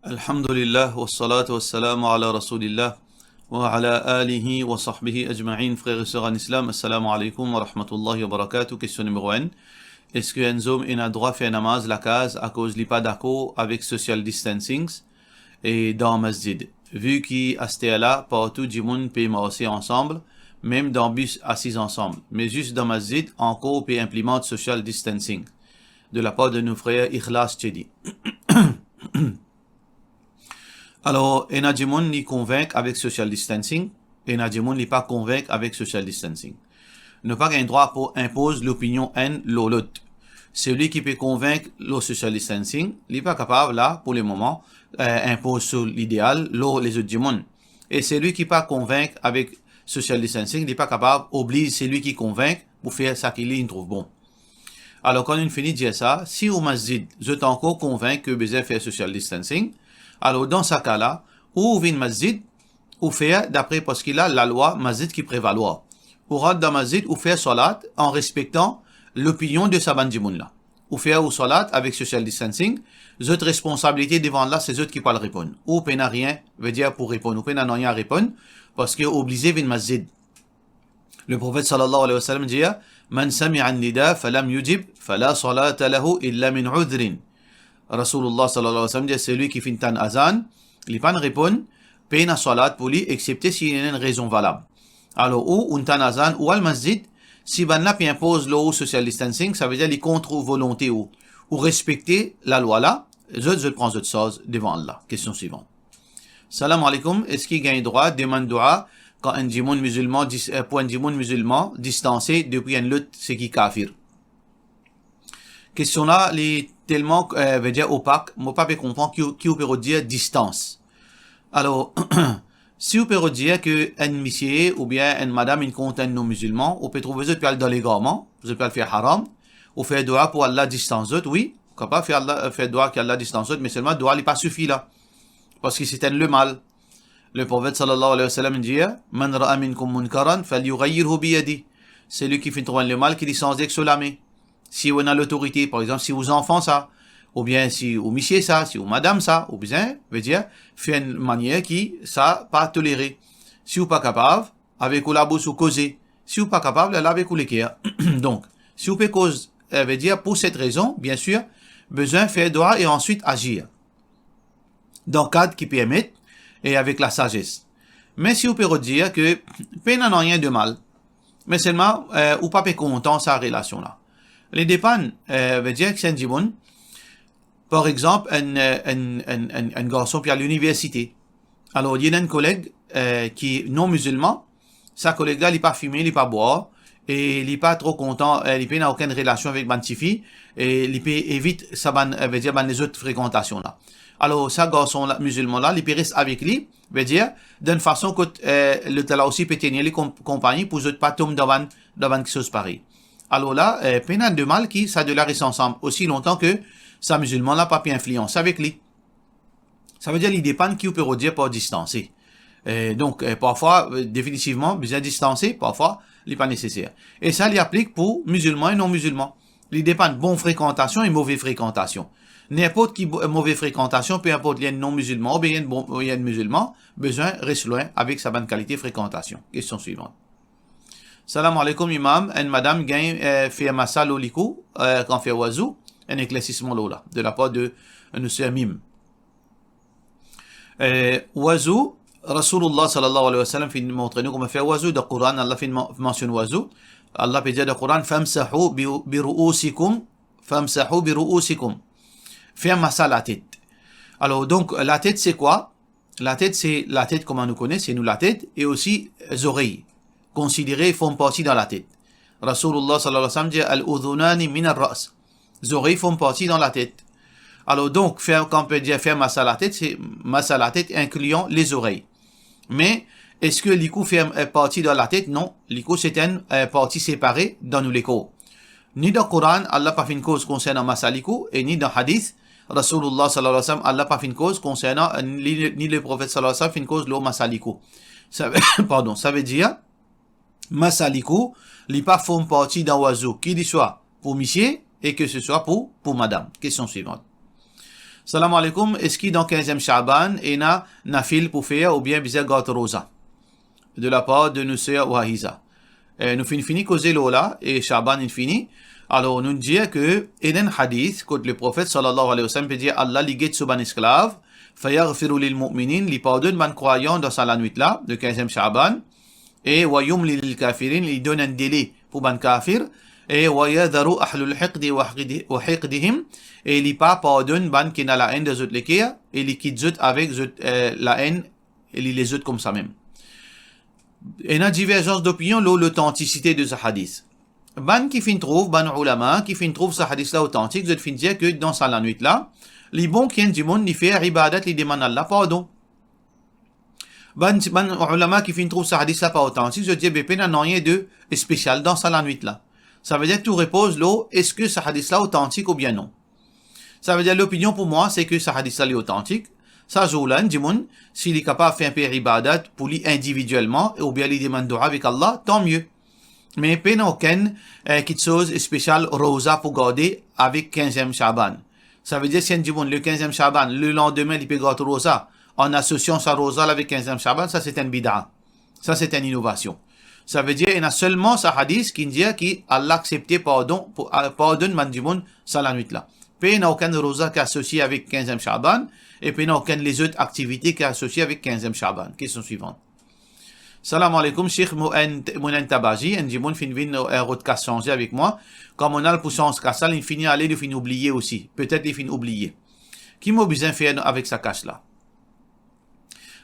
Alhamdulillah, wa salatu wa salamu ala rasulillah, wa ala alihi wa sahbihi ajma'in, frères et sœurs en islam, assalamu alaikum wa rahmatullahi wa barakatuh. Question numéro 1. Est-ce qu'un homme a droit de faire namaz la case à cause de pas d'accord avec social distancing et dans masjid? Vu qu'à ce là, partout du monde peut marcher ensemble, même dans bus assis ensemble, mais juste dans masjid, encore peut implémenter social distancing. De la part de nos frères Ikhlas Chedi. Alors, Enadjimon l'y convainc avec social distancing, Enadjimon l'y pas convainc avec social distancing. Ne pas un droit pour imposer l'opinion en l'autre. Celui qui peut convaincre le social distancing, n'est pas capable là, pour le moment, impose sur l'idéal, les autres du monde. Et celui qui pas convaincre avec social distancing, n'est pas capable, oblige celui qui convainc pour faire ça qu'il trouve bon. Alors, quand on finit de dire ça, si au masjid, je t'ai encore convaincu que besoin faire social distancing, alors dans ce cas-là, ou vient masjid, ou faire, d'après parce qu'il a la loi masjid qui prévaloir. Ou rentre dans masjid, ou faire salat en respectant l'opinion de sa bandimoun là. Ou faire ou salat avec social distancing, votre responsabilité devant là, c'est eux qui peuvent répondre. Ou peine à rien, veut dire pour répondre, ou peine à rien à répondre, parce que obligé vient masjid. Le prophète sallallahu alayhi wa sallam dit, Man sami'a nida falam yujib, fala salata lahu illa min udrin. Rasulullah sallallahu alayhi wa sallam dit, celui qui finit un azan, il pas répondre, peine à salat pour lui, excepté s'il y a une raison valable. Alors, ou un azan, ou al masjid, si ban là impose le social distancing, ça veut dire les contre volonté ou respecter la loi là, je prends autre chose devant Allah. Question suivante. Salam alaikum, est-ce qu'il gagne droit, demande droit, quand un djimoun musulman, pour un djimoun musulman, distancé depuis une lutte, c'est qui kafir? Question là, les tellement, veut dire opaque, moi pas comprendre qui peut dire distance. Alors, si vous pouvez dire que un monsieur ou bien une madame une compte non musulman, on peut trouver ça dans les garments, vous pouvez faire haram, ou faire dua pour Allah distance oui, capable faire dua qu'Allah distance mais seulement dua n'est pas suffit là, parce que c'est le mal. Le prophète sallallahu alayhi wa sallam dit, Man ra'a minkum munkaran falyughayyirhu biyadi. C'est lui qui fait trouver le mal qui dit sans exclamer. Si on a l'autorité, par exemple, si vos enfants ça, ou bien si vous monsieur ça, si vous madame ça, ou bien, veut dire, fait une manière qui, ça, pas toléré. Si vous pas capable, avec ou la bouche ou causer. Si vous pas capable, là, avec ou l'équerre. Donc, si vous pouvez cause, veut dire, pour cette raison, bien sûr, besoin de faire droit et ensuite agir. Dans le cadre qui permet, et avec la sagesse. Mais si vous pouvez dire que, peine n'a rien de mal, mais seulement, ou pas content sa relation là. Les dépannes, veut dire que c'est un djimoun. Par exemple, un garçon qui est à l'université. Alors, il y a un collègue qui est non musulman. Sa collègue-là, il n'est pas fumé, il n'est pas boire. Et il n'est pas trop content, il n'a aucune relation avec Bantifi. Et il peut éviter ça, veut dire, les autres fréquentations là. Alors, ce garçon-là, musulman-là, il peut rester avec lui, veut dire, d'une façon que le tala aussi peut tenir les compagnies pour ne pas tomber devant quelque chose pareil. Alors là, peine de mal qui, ça de la reste ensemble aussi longtemps que ça musulman n'a pas pu influence avec lui. Ça veut dire qu'il dépend qui peut dire pour distancer. Donc, parfois, définitivement, besoin distancer, parfois, il n'est pas nécessaire. Et ça, il applique pour musulmans et non musulmans. Il dépend de bonne fréquentation et mauvaise fréquentation. N'importe qui mauvaise fréquentation, peu importe, il y a un non musulman ou bien il y a un musulman, besoin reste loin avec sa bonne qualité de fréquentation. Question suivante. Salam alaikum imam, une madame gagne fait masal au likou, quand fait wazou, un éclaircissement là, de la part de monsieur Mim. Wazou, Rasulullah sallallahu alayhi wa sallam fait montrer nous comment faire wazou, dans le Coran, Allah fait mention wazou, Allah peut dire dans le Coran, famsahu bi ru'usikum, faire masal la tête. Alors donc, la tête c'est quoi? La tête c'est la tête comme on nous connaît, c'est nous la tête, et aussi les oreilles. Considérés font partie dans la tête. Rasulullah sallallahu alayhi wa sallam dit al-udhunani min al-ras. Les oreilles font partie dans la tête. Alors donc, quand on peut dire faire masse à la tête, c'est masse à la tête incluant les oreilles. Mais, est-ce que l'ikou fait partie dans la tête? Non. L'ikou c'est une partie séparée dans nous l'écho. Ni dans le Coran, Allah pas fait une cause concernant masse à l'ikou, et ni dans le hadith, Rasulullah sallallahu alayhi wa sallam, Allah pas fait une cause concernant, ni le prophète sallallahu alayhi wa sallam fait une cause l'eau masse à l'ikou. Ça veut dire, Masalikou, li pas font partie d'un oiseau, qui dit soit pour monsieur et que ce soit pour madame. Question suivante. Salam alaikum, est-ce qu'il dans 15e Shaban, et na nafil pour faire ou bien bizarre got rosa? De la part de Nusaya Wahiza. Nous fini causer l'ola et Shaban infini. Alors nous disons que, il y a un hadith, que le prophète sallallahu alayhi wa sallam peut dire Allah liguet sous ban esclave, fayaghfiru lil mu'minin, li pardonne ban croyant dans sa la nuit là, de 15e Shaban, et wa yumli lil kafirin, il donne un délai pour ban kafir, et wa yadharu ahlul hiqdi wa hiqdihim, et il pas pardonne ban qui n'a la haine des autres l'équerre, et il quitte zut avec la haine, et il les autres comme ça même. Et il y a divergence d'opinion l'authenticité de ce hadith. Ban qui fin trouve, ban ulama qui fin trouve ce hadith là authentique, je fin dire que dans sa la nuit là, les bons qui ont du monde, ils font ibadat, ils demandent Allah pardon. Ban ulama qui fin trouve ce hadith là pas authentique, je dis BP n'a rien de spécial dans sa la nuit là. Ça veut dire que tout repose là, est-ce que ce hadith là authentique ou bien non? Ça veut dire l'opinion pour moi, c'est que ce hadith là est authentique. Ça joue là, du monde, s'il est capable de faire un peu ibadat pour lui individuellement, ou bien il demande dua avec Allah, tant mieux. Mais il n'y a aucune quelque chose de spécial rosa pour garder avec 15e Shaban. Ça veut dire si du monde le 15e Shaban, le lendemain, il peut garder rosa, en associant sa rosa avec 15e Shaban, ça c'est un bid'a. Ça c'est une innovation. Ça veut dire qu'il y a seulement ce hadith qui dit qu'Allah accepté pardonne man du monde ça la nuit là. Puis il n'y a aucun rosa qui est associé avec 15e Shaban, et puis il n'y a aucune les autres activités qui est associées avec 15e Shaban. Question suivante. Salam alaikum, Cheikh Mounen Tabaji, un dimon fin vin route changer avec moi. Comme on a le puissance cassale, il finit à aller, il finit oublier aussi. Peut-être il finit oublier. Qui m'a besoin de faire avec sa cache là?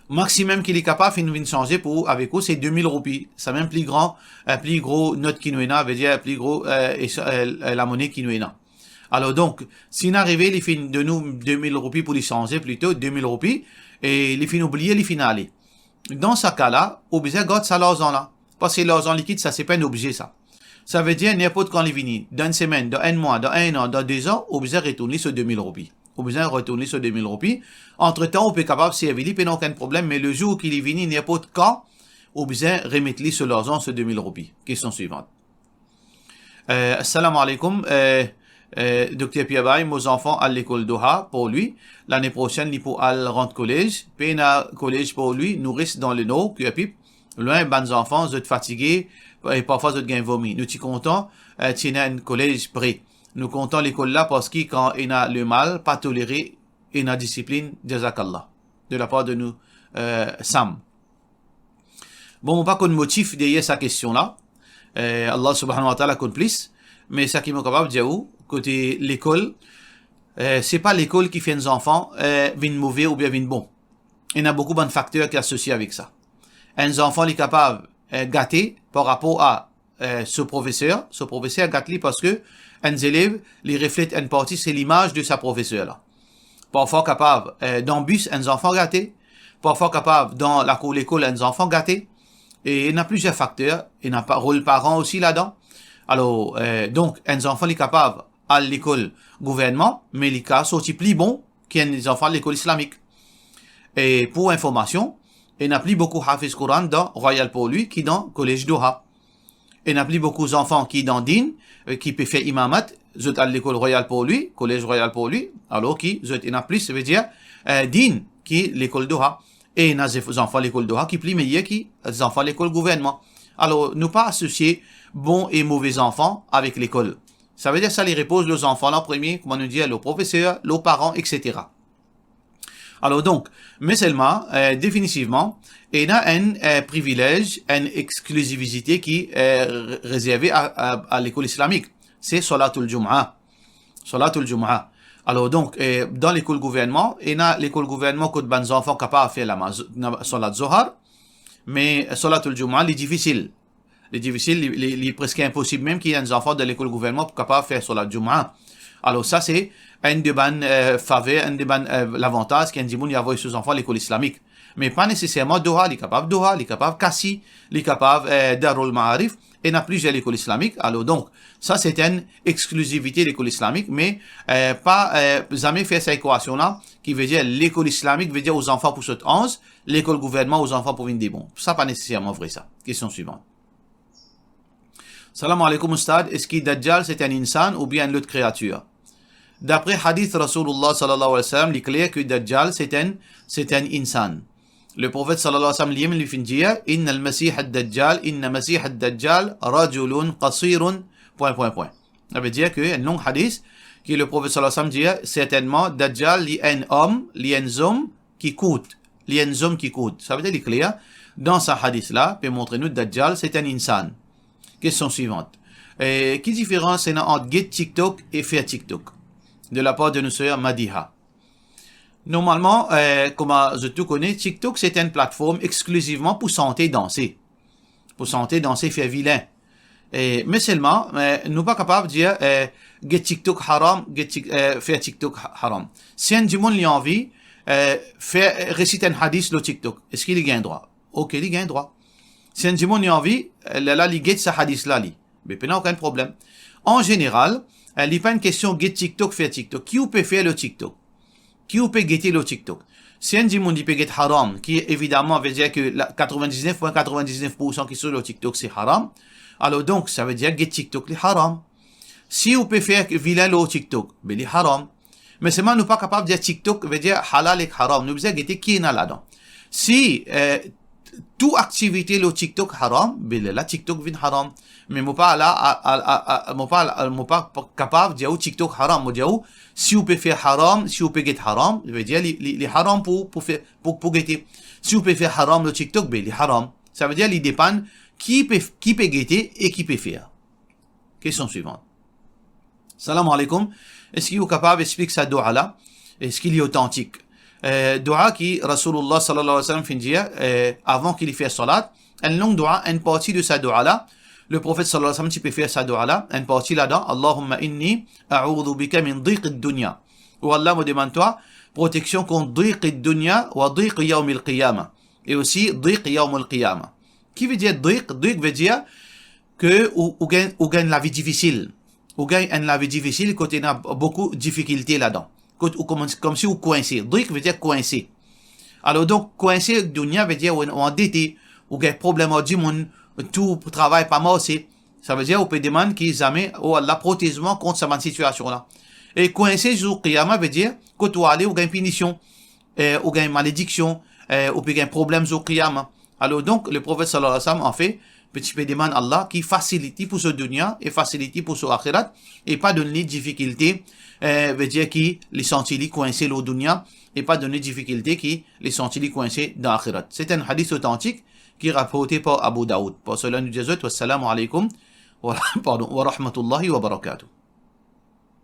Maximum qu'il est capable de changer pour, avec vous, c'est 2000 roupies. C'est même plus gros note qui nous est là, veut dire plus gros, la monnaie qui nous est là. Alors donc, s'il arrive, il finit de nous 2000 roupies pour les changer plutôt, 2000 roupies, et il finit oublier, il finit aller. Dans ce cas-là, obligé garde ça l'argent là. Parce que l'argent liquide, ça c'est pas un objet ça. Ça veut dire n'importe quand il vient, dans une semaine, dans un mois, dans un an, dans 2 ans, obligé retourner sur 2000 roupies. Obligé retourner sur 2000 roupies. Entre temps, on peut capable de servir, il n'y a aucun problème, mais le jour qu'il est venu, n'importe quand, obligé remettre sur l'argent sur 2000 roupies. Question suivante. Assalamu alaikum. Docteur Piabay, mes enfants à l'école d'Oha pour lui. L'année prochaine, il pour aller rentrer collège. Puis, collège pour lui, nourrice dans le nord, que pipe. Loin, bons enfants, vous êtes fatigués, et parfois vous êtes gain vomi. Nous, t'y contents, t'y un collège prêt. Nous comptons l'école là parce que quand il a le mal, pas toléré, il a discipline, jazakallah. De la part de nous, Sam. Bon, pas qu'on motif derrière sa question là. Allah subhanahu wa ta'ala complice. Mais ça qui m'est capable de dire côté l'école, c'est pas l'école qui fait les enfants viennent mauvais ou bien viennent bons. Il y a beaucoup de facteurs qui sont associés avec ça. Un enfant est capable de gâter par rapport à ce professeur gâte parce que un élève les reflète une partie, c'est l'image de sa professeur là. Parfois capable dans le bus, un enfant gâté. Parfois capable dans la cour l'école, un enfant gâté. Et il y a plusieurs facteurs. Il y a un rôle parent aussi là-dedans. Alors, donc, un enfant est capable à l'école gouvernement, mais il est sorti plus bon qu'un enfant à l'école islamique. Et pour information, il n'y a plus beaucoup Hafiz Quran dans Royal pour lui qui dans Collège Doha. Il n'y a plus beaucoup d'enfants qui dans Din, qui peut faire imamat, zut à l'école Royal pour lui, Collège Royal pour lui, alors qui, zut, il y a plus, ça veut dire, Din, qui l'école Doha. Et il y a des enfants à l'école Doha qui plus meilleurs que les enfants à l'école gouvernement. Alors, nous pas associer bons et mauvais enfants avec l'école. Ça veut dire ça les repose les enfants là premier, comment nous dire, les professeurs, les parents, etc. Alors donc, mais seulement, définitivement, il y a un privilège, une exclusivité qui est réservée à l'école islamique. C'est Salatul Jum'a. Salatul Jum'a. Alors donc, dans l'école gouvernement, il y a l'école gouvernement que les enfants capables de faire la Salat Zohar, mais Salatul Jum'a, il est difficile. Il est presque impossible même qu'il y ait des enfants de l'école gouvernement pour capable de faire Salat Jum'a. Alors ça, c'est un des bonnes faveurs, un des bonnes l'avantage qu'il y a y avoir ses enfants à l'école islamique. Mais pas nécessairement Doha, il est capable Doha, il est capable Kassi, il est capable Darul Ma'arif, et n'a plus à l'école islamique. Alors donc, ça c'est une exclusivité de l'école islamique, mais pas jamais faire cette équation-là, qui veut dire l'école islamique veut dire aux enfants pour ce 11, l'école gouvernement aux enfants pour venir des bons. Ça pas nécessairement vrai ça. Question suivante. Salam alaikum Ustad, est-ce que Dajjal c'est un insan ou bien une autre créature? D'après hadith Rasulullah sallallahu alayhi wa sallam, il est clair que Dajjal c'est un insan. Le prophète sallallahu alayhi wa sallam lui fait dire Inna al-Masih al-Dajjal, Inna Masih al-Dajjal, rajulun qasirun, point. Ça veut dire que un long hadith, que le prophète sallallahu alayhi wa sallam dit certainement Dajjal, il est un homme, il est un homme qui coûte. Il est un homme qui coûte. Ça veut dire, il est clair, dans ce hadith-là, peut montrer nous Dajjal, c'est un insan. Question suivante. Quelle différence est entre get TikTok et faire TikTok? De la part de nos sœurs Madiha. Normalement, comme je tout connais, TikTok c'est une plateforme exclusivement pour chanter, danser. Pour chanter, danser, faire vilain. Mais seulement, nous pas capables de dire get TikTok haram, faire TikTok haram. Si un du monde a envie, réciter un hadith le TikTok, est-ce qu'il y a un droit? Ok, il y a un droit. Si un du monde a envie, là, il get ce hadith-là, mais il n'y a aucun problème. En général, il n'y a pas une question get TikTok, faire TikTok. Qui peut faire le TikTok? Qui peut guetter le TikTok? Si un monde peut get haram, qui évidemment veut dire que 99,99% qui sont le TikTok c'est haram, alors donc ça veut dire get TikTok c'est haram. Si on peut faire vilain le TikTok, ben c'est haram. Mais seulement nous pas capable de dire TikTok veut dire halal et haram. Nous besoin guetter qui est là-dedans. Si toute activité le TikTok haram, ben là TikTok vient haram. Mais moi pas là, moi pas capable de dire TikTok haram. Moi dire si on peut faire haram, si on peut get haram, je veux dire les haram pour guetter. Si on peut faire haram le TikTok, ben les haram. Ça veut dire il dépend qui peut guetter et qui peut faire. Question suivante. Salam alaikum. Est-ce qu'il est capable d'expliquer sa dua là? Est-ce qu'il est authentique? Dua qui Rasulullah sallallahu alayhi wa sallam fait dire avant qu'il fasse salat, une longue dua, une partie de sa dua là. Le prophète sallallahu alayhi wa sallam tu peux faire sa dua là, une partie là-dedans. Allahumma inni a'udhu bika min dhiq ad-dunya. Ou Allah me demande toi protection contre dhiq ad-dunya wa dhiq yawm al-qiyamah. Et aussi dhiq yawm al-qiyamah. Qui veut dire dhiq? Dhiq veut dire que ou gagne la vie difficile. Ou gagne la vie difficile quand il y a beaucoup de difficultés là-dedans. Comme si vous coincez. Dhiq veut dire coincé. Alors donc coincé dunya veut dire ou endetté ou gagne problème du monde. Tout travail pas mal aussi. Ça veut dire on peut demander qu'ils amènent Allah protège-moi contre cette situation-là. Et coincé jour qiyamah veut dire que tu aller ou gagne punition, ou gagne malédiction, ou peut gagne problème jour qiyamah. Alors donc le prophète sallallahu alayhi wa sallam en fait petit peu demande Allah qui facilite pour ce dunya et facilite pour ce akhirat et pas donner de difficultés veut dire qui les sentis coincés au dunya et pas donner de difficultés qui les sentis coincés dans l'akhirat. C'est un hadith authentique qui est rapporté par Abu Daoud. Pour cela nous disons wassalamu alaikum wa rahmatullahi wa barakatuh.